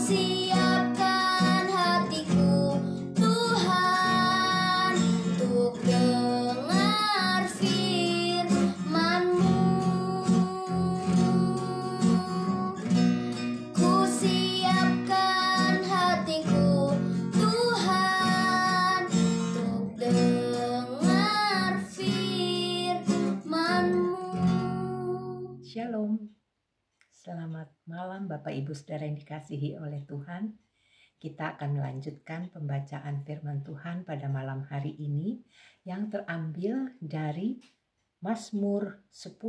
siapkan hatiku Tuhan untuk dengar firman-Mu. Ku siapkan hatiku Tuhan untuk dengar firman-Mu. Shalom. Selamat malam Bapak Ibu Saudara yang dikasihi oleh Tuhan. Kita akan melanjutkan pembacaan firman Tuhan pada malam hari ini yang terambil dari Mazmur 10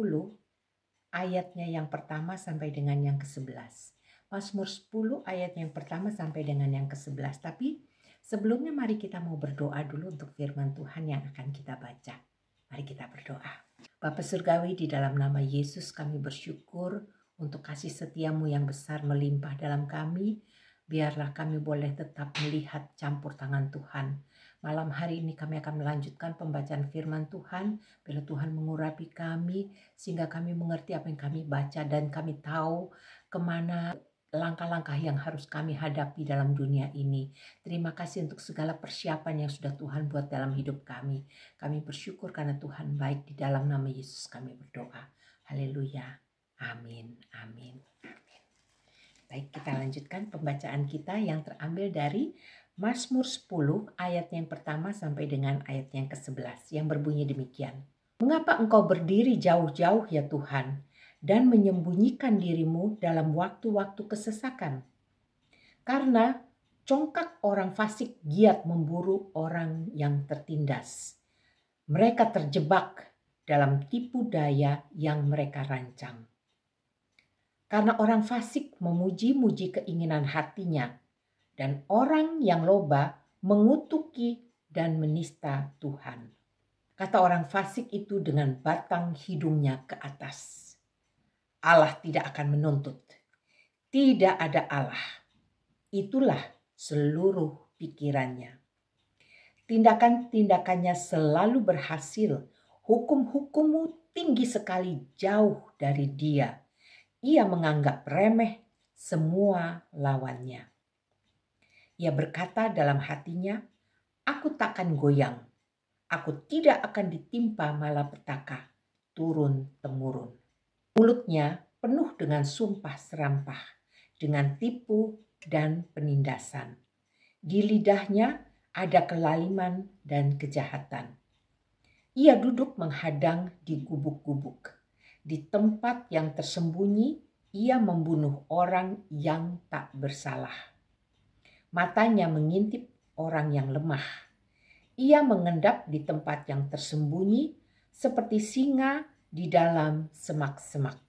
ayatnya yang pertama sampai dengan yang ke-11. Mazmur 10 ayat yang pertama sampai dengan yang ke-11. Tapi sebelumnya mari kita mau berdoa dulu untuk firman Tuhan yang akan kita baca. Mari kita berdoa. Bapa Surgawi, di dalam nama Yesus kami bersyukur untuk kasih setiamu yang besar melimpah dalam kami. Biarlah kami boleh tetap melihat campur tangan Tuhan. Malam hari ini kami akan melanjutkan pembacaan firman Tuhan. Biar Tuhan mengurapi kami sehingga kami mengerti apa yang kami baca dan kami tahu kemana langkah-langkah yang harus kami hadapi dalam dunia ini. Terima kasih untuk segala persiapan yang sudah Tuhan buat dalam hidup kami. Kami bersyukur karena Tuhan baik. Di dalam nama Yesus kami berdoa. Haleluya. Amin, amin, amin. Baik, kita lanjutkan pembacaan kita yang terambil dari Mazmur 10 ayat yang pertama sampai dengan ayat yang ke-11 yang berbunyi demikian. Mengapa engkau berdiri jauh-jauh ya Tuhan dan menyembunyikan dirimu dalam waktu-waktu kesesakan? Karena congkak orang fasik giat memburu orang yang tertindas. Mereka terjebak dalam tipu daya yang mereka rancang. Karena orang fasik memuji-muji keinginan hatinya, dan orang yang loba mengutuki dan menista Tuhan. Kata orang fasik itu dengan batang hidungnya ke atas. Allah tidak akan menuntut. Tidak ada Allah. Itulah seluruh pikirannya. Tindakan-tindakannya selalu berhasil. Hukum-hukummu tinggi sekali jauh dari dia. Ia menganggap remeh semua lawannya. Ia berkata dalam hatinya, aku takkan goyang. Aku tidak akan ditimpa malapetaka turun-temurun. Mulutnya penuh dengan sumpah serampah, dengan tipu dan penindasan. Di lidahnya ada kelaliman dan kejahatan. Ia duduk menghadang di gubuk-gubuk. Di tempat yang tersembunyi, ia membunuh orang yang tak bersalah. Matanya mengintip orang yang lemah. Ia mengendap di tempat yang tersembunyi seperti singa di dalam semak-semak.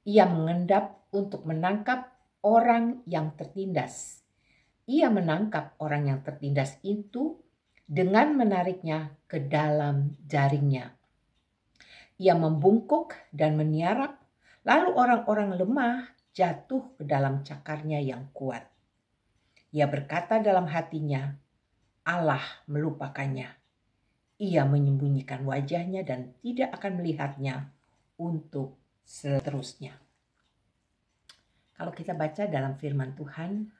Ia mengendap untuk menangkap orang yang tertindas. Ia menangkap orang yang tertindas itu dengan menariknya ke dalam jaringnya. Ia membungkuk dan meniarap, lalu orang-orang lemah jatuh ke dalam cakarnya yang kuat. Ia berkata dalam hatinya, Allah melupakannya. Ia menyembunyikan wajahnya dan tidak akan melihatnya untuk seterusnya. Kalau kita baca dalam firman Tuhan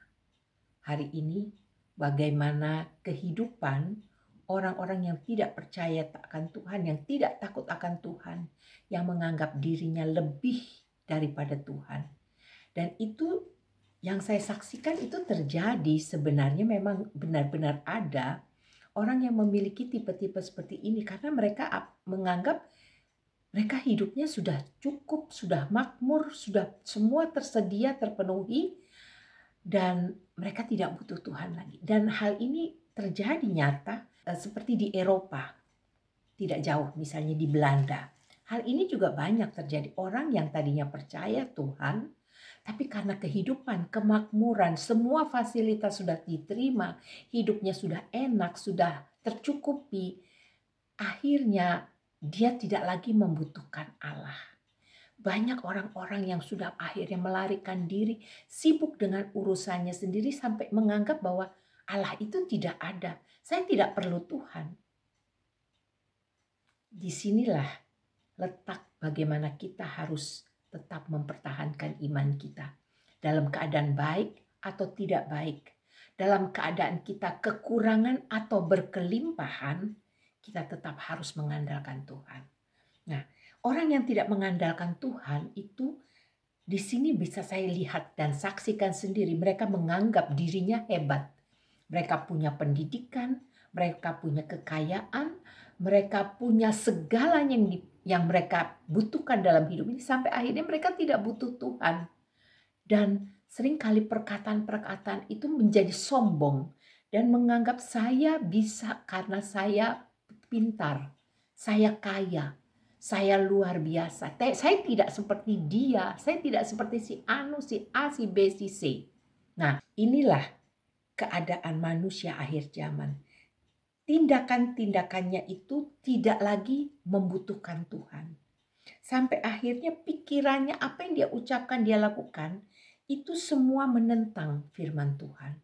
hari ini, bagaimana kehidupan orang-orang yang tidak percaya akan Tuhan, yang tidak takut akan Tuhan, yang menganggap dirinya lebih daripada Tuhan. Dan itu yang saya saksikan itu terjadi sebenarnya, memang benar-benar ada orang yang memiliki tipe-tipe seperti ini karena mereka menganggap mereka hidupnya sudah cukup, sudah makmur, sudah semua tersedia, terpenuhi, dan mereka tidak butuh Tuhan lagi. Dan hal ini terjadi nyata seperti di Eropa, tidak jauh misalnya di Belanda. Hal ini juga banyak terjadi. Orang yang tadinya percaya Tuhan, tapi karena kehidupan, kemakmuran, semua fasilitas sudah diterima, hidupnya sudah enak, sudah tercukupi, akhirnya dia tidak lagi membutuhkan Allah. Banyak orang-orang yang sudah akhirnya melarikan diri, sibuk dengan urusannya sendiri sampai menganggap bahwa Allah itu tidak ada. Saya tidak perlu Tuhan. Disinilah letak bagaimana kita harus tetap mempertahankan iman kita. Dalam keadaan baik atau tidak baik, dalam keadaan kita kekurangan atau berkelimpahan, kita tetap harus mengandalkan Tuhan. Nah, orang yang tidak mengandalkan Tuhan itu di sini bisa saya lihat dan saksikan sendiri, mereka menganggap dirinya hebat. Mereka punya pendidikan, mereka punya kekayaan, mereka punya segalanya yang mereka butuhkan dalam hidup ini, sampai akhirnya mereka tidak butuh Tuhan. Dan seringkali perkataan-perkataan itu menjadi sombong dan menganggap saya bisa karena saya pintar, saya kaya, saya luar biasa. Saya tidak seperti dia, saya tidak seperti si Anu, si A, si B, si C. Nah, inilah keadaan manusia akhir zaman. Tindakan-tindakannya itu tidak lagi membutuhkan Tuhan. Sampai akhirnya pikirannya, apa yang dia ucapkan, dia lakukan, itu semua menentang firman Tuhan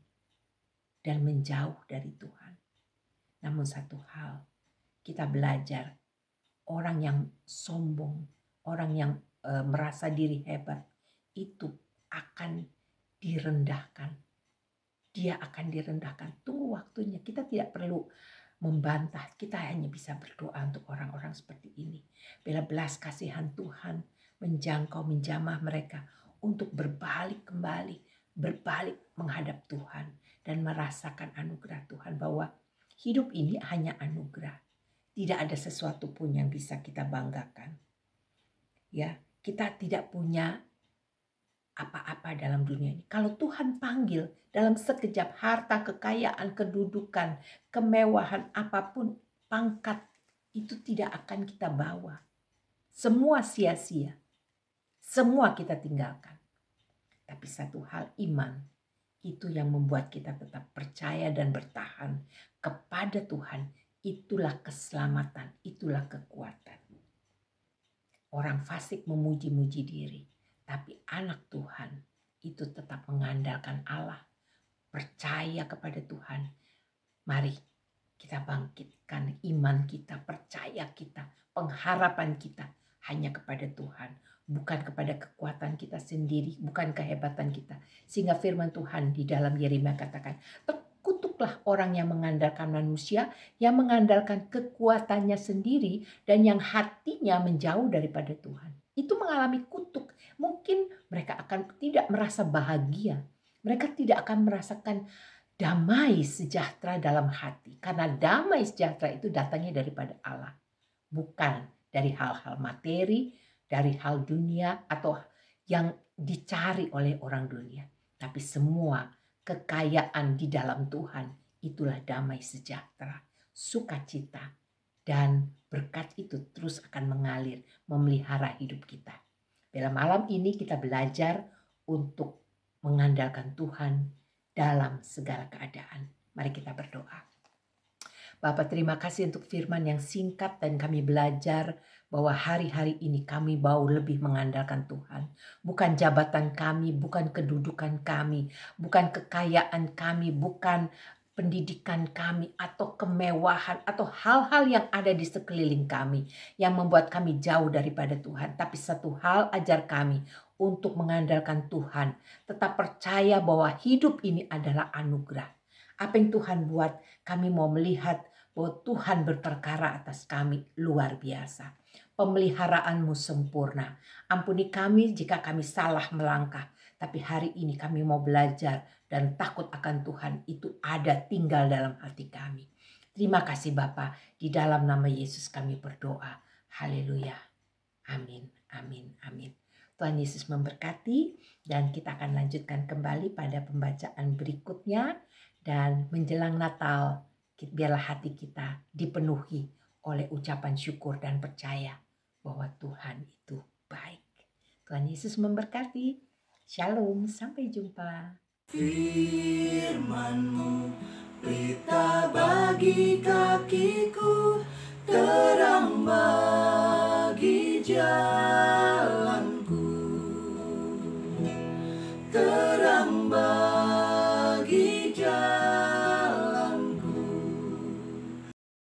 dan menjauh dari Tuhan. Namun satu hal, kita belajar, orang yang sombong, orang yang merasa diri hebat, itu akan direndahkan. Dia akan direndahkan. Tunggu waktunya. Kita tidak perlu membantah. Kita hanya bisa berdoa untuk orang-orang seperti ini. Bila belas kasihan Tuhan menjangkau, menjamah mereka untuk berbalik kembali, berbalik menghadap Tuhan dan merasakan anugerah Tuhan, bahwa hidup ini hanya anugerah. Tidak ada sesuatu pun yang bisa kita banggakan. Ya, kita tidak punya apa-apa dalam dunia ini. Kalau Tuhan panggil dalam sekejap, harta, kekayaan, kedudukan, kemewahan, apapun, pangkat, itu tidak akan kita bawa. Semua sia-sia. Semua kita tinggalkan. Tapi satu hal, iman, itu yang membuat kita tetap percaya dan bertahan kepada Tuhan. Itulah keselamatan, itulah kekuatan. Orang fasik memuji-muji diri, tapi anak Tuhan itu tetap mengandalkan Allah, percaya kepada Tuhan. Mari kita bangkitkan iman kita, percaya kita, pengharapan kita hanya kepada Tuhan, bukan kepada kekuatan kita sendiri, bukan kehebatan kita. Sehingga firman Tuhan di dalam Yeremia katakan, kutuklah orang yang mengandalkan manusia, yang mengandalkan kekuatannya sendiri, dan yang hatinya menjauh daripada Tuhan. Itu mengalami kutuk. Mungkin mereka akan tidak merasa bahagia. Mereka tidak akan merasakan damai sejahtera dalam hati. Karena damai sejahtera itu datangnya daripada Allah. Bukan dari hal-hal materi, dari hal dunia, atau yang dicari oleh orang dunia. Tapi semua kekayaan di dalam Tuhan, itulah damai sejahtera, sukacita, dan berkat itu terus akan mengalir, memelihara hidup kita. Pada malam ini kita belajar untuk mengandalkan Tuhan dalam segala keadaan. Mari kita berdoa. Bapa, terima kasih untuk firman yang singkat, dan kami belajar bahwa hari-hari ini kami mau lebih mengandalkan Tuhan. Bukan jabatan kami, bukan kedudukan kami, bukan kekayaan kami, bukan pendidikan kami, atau kemewahan, atau hal-hal yang ada di sekeliling kami yang membuat kami jauh daripada Tuhan. Tapi satu hal, ajar kami untuk mengandalkan Tuhan. Tetap percaya bahwa hidup ini adalah anugerah. Apa yang Tuhan buat, kami mau melihat bahwa Tuhan berperkara atas kami luar biasa. Pemeliharaanmu sempurna. Ampuni kami jika kami salah melangkah. Tapi hari ini kami mau belajar dan takut akan Tuhan itu ada tinggal dalam hati kami. Terima kasih Bapa. Di dalam nama Yesus kami berdoa. Haleluya. Amin, amin, amin. Tuhan Yesus memberkati, dan kita akan lanjutkan kembali pada pembacaan berikutnya. Dan menjelang Natal, biarlah hati kita dipenuhi oleh ucapan syukur dan percaya bahwa Tuhan itu baik. Tuhan Yesus memberkati. Shalom, sampai jumpa. Firman-Mu pelita bagi kakiku, terang